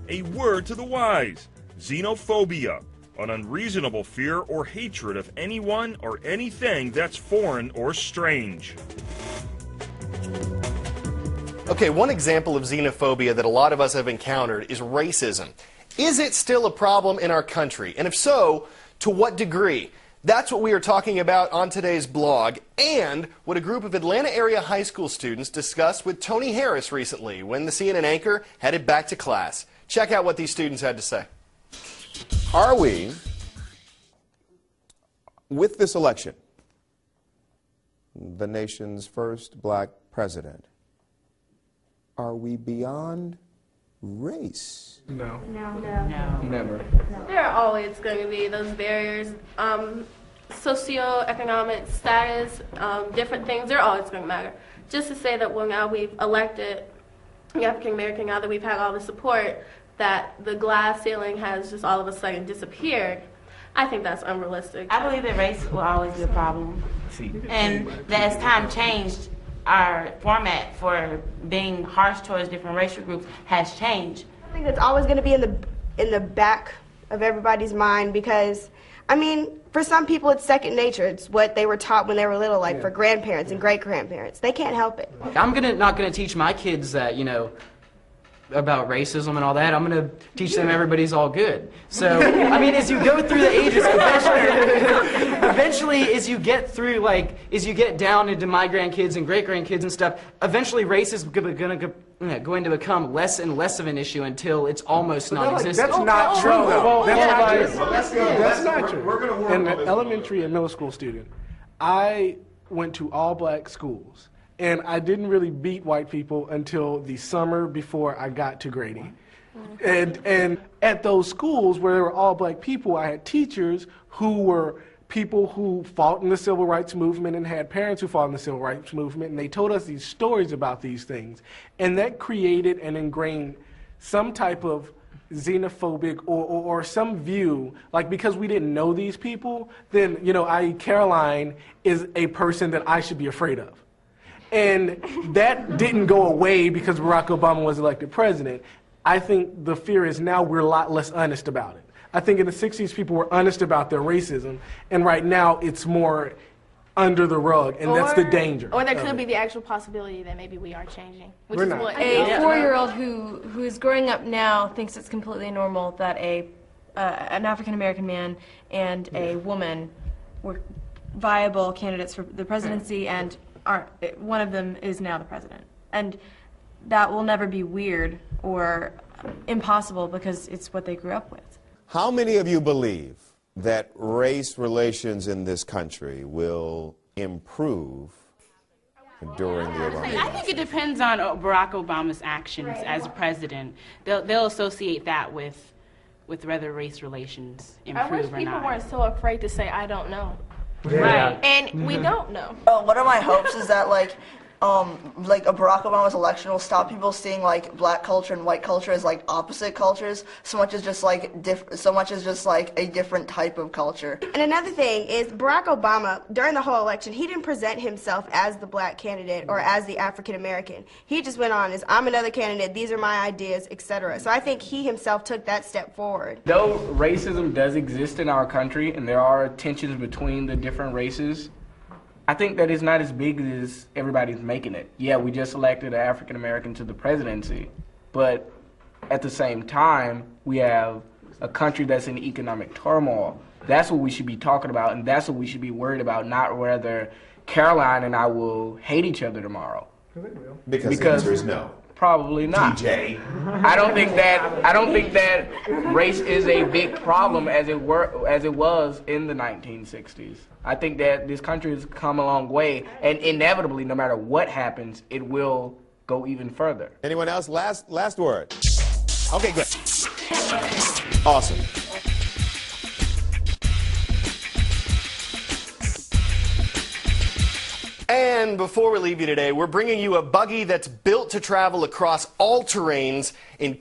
A word to the wise: xenophobia, an unreasonable fear or hatred of anyone or anything that's foreign or strange. Okay, one example of xenophobia that a lot of us have encountered is racism. Is it still a problem in our country? And if so, to what degree? That's what we are talking about on today's blog, and what a group of Atlanta area high school students discussed with Tony Harris recently when the CNN anchor headed back to class. Check out what these students had to say. Are we, with this election, the nation's first black president, are we beyond race? No. No. Never. There are always going to be those barriers. Socioeconomic status, different things, they're always going to matter. Just to say that, well, now we've elected the African American, now that we've had all the support, that the glass ceiling has just all of a sudden disappeared, I think that's unrealistic. I believe that race will always be a problem. And that as time changed, our format for being harsh towards different racial groups has changed. I think it's always going to be in the back of everybody's mind because, I mean, for some people it's second nature. It's what they were taught when they were little, like for grandparents and great-grandparents. They can't help it. I'm not gonna teach my kids that, you know, about racism and all that. I'm going to teach them everybody's all good. So, I mean, as you go through the ages, eventually as you get through, like, as you get down into my grandkids and great-grandkids and stuff, eventually race is going to become less and less of an issue until it's almost non-existent. That's not true. Well, That's not true. We're going to work As an elementary and middle school student, I went to all black schools. And I didn't really beat white people until the summer before I got to Grady. And at those schools where there were all black people, I had teachers who were people who fought in the civil rights movement and had parents who fought in the civil rights movement, and they told us these stories about these things. And that created and ingrained some type of xenophobic or some view, like because we didn't know these people, then, you know, Caroline is a person that I should be afraid of. And that didn't go away because Barack Obama was elected president. I think the fear is now we're a lot less honest about it. I think in the 60s people were honest about their racism, and right now it's more under the rug, and that's the danger. Or there could be the actual possibility that maybe we are changing. Which We're is not. what A 4-year-old who's growing up now thinks it's completely normal that an African American man and a woman were viable candidates for the presidency, and one of them is now the president. And that will never be weird or impossible because it's what they grew up with. How many of you believe that race relations in this country will improve during the Obama I think it depends on Barack Obama's actions as president. They'll associate that with whether race relations improve or not. I wish people weren't so afraid to say, I don't know. Right. And we don't know. One of my hopes is that like a Barack Obama's election will stop people seeing like black culture and white culture as like opposite cultures, so much as just like a different type of culture. And another thing is Barack Obama, during the whole election, he didn't present himself as the black candidate or as the African American. He just went on as, I'm another candidate, these are my ideas, etc. So I think he himself took that step forward. Though racism does exist in our country and there are tensions between the different races, I think that it's not as big as everybody's making it. Yeah, we just elected an African American to the presidency, but at the same time, we have a country that's in economic turmoil. That's what we should be talking about, and that's what we should be worried about, not whether Caroline and I will hate each other tomorrow. Because the answer is no. Probably not. DJ. I don't think that race is a big problem as it was in the 1960s. I think that this country has come a long way, and inevitably, no matter what happens, it will go even further. Anyone else? Last word. Okay, good. Awesome. And before we leave you today, we're bringing you a buggy that's built to travel across all terrains in